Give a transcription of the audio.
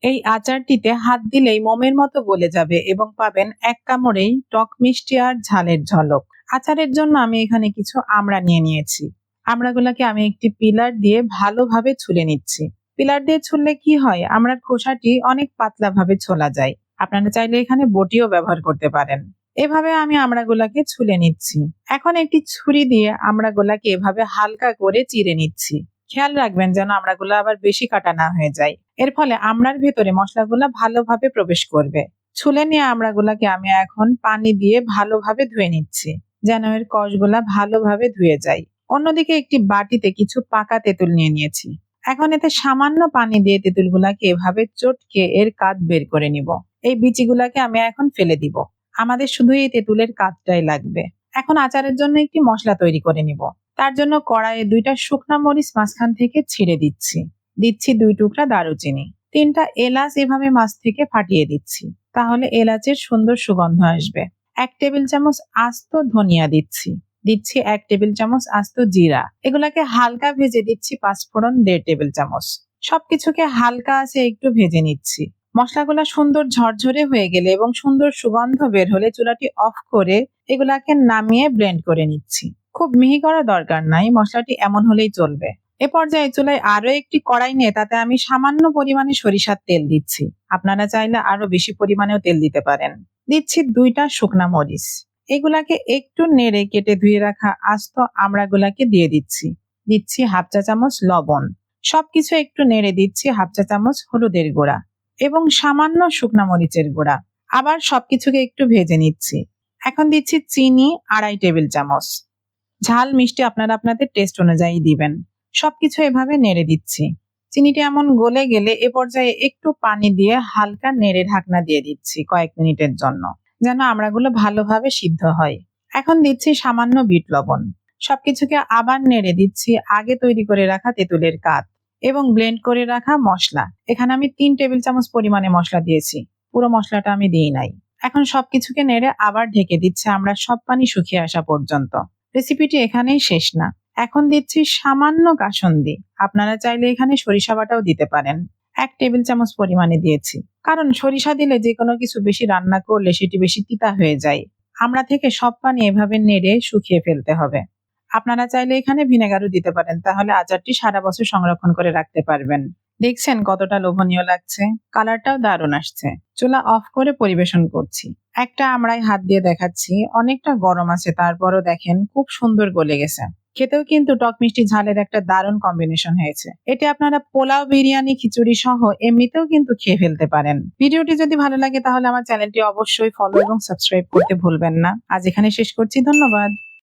এই আচারটিতে হাত দিলেই মোমের মতো গলে যাবে এবং পাবেন এক কামড়েই টক মিষ্টি আর ঝালের ঝলক। আচারের জন্য আমি এখানে কিছু আমড়া নিয়ে নিয়েছি। আমড়াগুলোকে আমি একটি পিলার দিয়ে ভালোভাবে ছুলে নিচ্ছি। পিলার দিয়ে ছুললে কি হয়, আমড়ার খোসাটি অনেক পাতলা ভাবে ছোলা যায়। আপনারা চাইলে এখানে বটিও ব্যবহার করতে পারেন। এভাবে আমি আমড়াগুলাকে ছুলে নিচ্ছি। এখন একটি ছুরি দিয়ে আমড়াগুলাকে এভাবে হালকা করে চিড়ে নিচ্ছি। খেয়াল রাখবেন যেন আমড়াগুলো আবার বেশি কাটা না হয়ে যায়। এর ফলে আমড়ার ভেতরে মশলাগুলা ভালোভাবে প্রবেশ করবে। ছুলে নিয়ে আমড়াগুলাকে আমি এখন পানি দিয়ে ভালোভাবে ধুয়ে নিচ্ছি, যেন এর কষগুলা ভালোভাবে ধুয়ে যায়। অন্যদিকে একটি বাটিতে কিছু পাকা তেঁতুল নিয়ে নিয়েছি। এখন এতে সামান্য পানি দিয়ে তেঁতুলগুলাকে এভাবে চটকে এর কাঠ বের করে নিব। এই বিচিগুলাকে আমি এখন ফেলে দিব। আমাদের শুধু এই তেঁতুলের কাঠটাই লাগবে। এখন আচারের জন্য একটি মশলা তৈরি করে নিব। তার জন্য কড়াইয়ে 2টা শুকনা মরিচ মাঝখান থেকে ছিঁড়ে দিচ্ছি। দিচ্ছি 2 টুকরা দারুচিনি, 3টা এলাচ এভাবে মাছ থেকে ফাটিয়ে দিচ্ছি, তাহলে এলাচের সুন্দর সুগন্ধ আসবে। 1 টেবিল চামচ আস্ত ধনিয়া দিচ্ছি। দিচ্ছি 1 টেবিল চামচ আস্ত জিরা। এগুলাকে হালকা ভেজে দিচ্ছি 5 ফোড়ন 1.5 টেবিল চামচ। সবকিছুকে হালকা আছে একটু ভেজে নিচ্ছি। মশলাগুলা সুন্দর ঝরঝরে হয়ে গেলে এবং সুন্দর সুগন্ধ বের হলে চুলাটি অফ করে এগুলাকে নামিয়ে ব্লেন্ড করে নিচ্ছি। খুব মিহি করা দরকার নাই, মশলাটি এমন হলেই চলবে। এ পর্যায়ে চুলায় আরো একটি কড়াই নিয়ে তাতে আমি সামান্য পরিমাণে সরিষার তেল দিচ্ছি। আপনারা চাইলে আরো বেশি পরিমাণেও তেল দিতে পারেন। দিচ্ছি 2টা শুকনা মরিচ। এগুলাকে একটু নেড়ে কেটে ধুয়ে রাখা আস্ত আমড়াগুলাকে দিয়ে দিচ্ছি। দিচ্ছি 1/2 চা চামচ লবণ। সবকিছু একটু নেড়ে দিচ্ছি 1/2 চা চামচ হলুদের গুঁড়া এবং সামান্য শুকনা মরিচের গুঁড়া। আবার সবকিছুকে একটু ভেজে নিচ্ছি। এখন দিচ্ছি চিনি 2.5 টেবিল চামচ। ঝাল মিষ্টি আপনারা আপনাদের টেস্ট অনুযায়ী দিবেন। সবকিছু এভাবে নেড়ে দিচ্ছি। চিনিটা এমন গলে গেলে এ পর্যায়ে একটু পানি দিয়ে হালকা নেড়ে ঢাকনা দিয়ে দিচ্ছি কয়েক মিনিটের জন্য, যেন আমড়াগুলো ভালোভাবে সিদ্ধ হয়। এখন দিচ্ছি সামান্য বিট লবণ। সবকিছুকে আবার নেড়ে দিচ্ছি আগে তৈরি করে রাখা তেঁতুলের কাঠ এবং ব্লেন্ড করে রাখা মশলা। এখানে আমি 3 টেবিল চামচ পরিমাণে মশলা দিয়েছি, পুরো মশলাটা আমি দিই নাই। এখন সবকিছুকে নেড়ে আবার ঢেকে দিচ্ছি আমরা সব পানি শুকিয়ে আসা পর্যন্ত। রেসিপিটি এখানেই শেষ না। এখন দিচ্ছি সামান্য কাসুন্দি। আপনারা চাইলে এখানে সরিষা বাটাও দিতে পারেন। 1 টেবিল চামচ পরিমাণে দিয়েছি, কারণ সরিষা দিলে যে কোনো কিছু বেশি রান্না করলে সেটি বেশি তিতা হয়ে যায়। আমরা থেকে সব পানি এভাবে নেড়ে শুকিয়ে ফেলতে হবে। আপনারা চাইলে এখানে ভিনেগারও দিতে পারেন, তাহলে আচারটি সারা বছর সংরক্ষণ করে রাখতে পারবেন। দেখছেন কতটা লোভনীয় লাগছে, কালারটাও দারুণ আসছে। চুলা অফ করে পরিবেশন করছি। একটা আমড়ায় হাত দিয়ে দেখাচ্ছি, অনেকটা গরম আছে, তারপরও দেখেন খুব সুন্দর গলে গেছে। খেতেও কিন্তু টক মিষ্টি ঝালের একটা দারুণ কম্বিনেশন হয়েছে। এতে আপনারা পোলাও, বিরিয়ানি, খিচুড়ি সহ এমনিতেও কিন্তু খেয়ে ফেলতে পারেন। ভিডিওটি যদি ভালো লাগে তাহলে আমার চ্যানেলটি অবশ্যই ফলো এবং সাবস্ক্রাইব করতে ভুলবেন না। আজ এখানে শেষ করছি, ধন্যবাদ।